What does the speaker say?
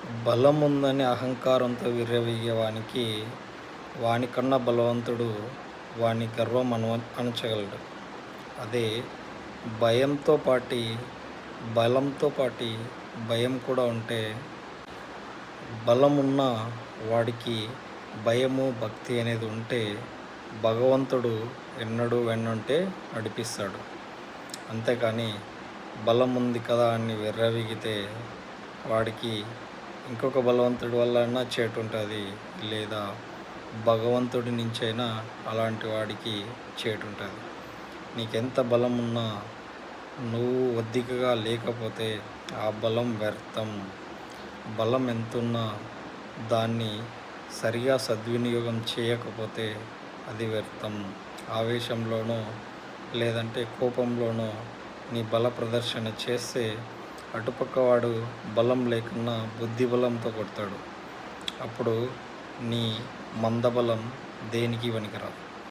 బలం ఉందని అహంకారంతో విర్రవీగే వానికి వానికన్నా బలవంతుడు వాని గర్వం అణచగలడు. అదే భయంతో పాటి బలంతో పాటి భయం కూడా ఉంటే బలమున్న వాడికి భయము భక్తి అనేది ఉంటే భగవంతుడు ఎన్నడూ వెన్నంటే నడిపిస్తాడు. అంతేకాని బలం ఉంది కదా అని విర్రవీగితే వాడికి ఇంకొక బలవంతుడి వల్ల అయినా చేటు ఉంటుంది, లేదా భగవంతుడి నుంచైనా అలాంటి వాడికి చేటు ఉంటుంది. నీకెంత బలం ఉన్నా నువ్వు ఒద్దికగా లేకపోతే ఆ బలం వ్యర్థం. బలం ఎంతున్నా దాన్ని సరిగా సద్వినియోగం చేయకపోతే అది వ్యర్థం. ఆవేశంలోనో లేదంటే కోపంలోనో నీ బల ప్రదర్శన చేస్తే అటుపక్కవాడు బలం లేకున్నా బుద్ధి బలంతో కొడతాడు. అప్పుడు నీ మందబలం దేనికి పనికిరాదు.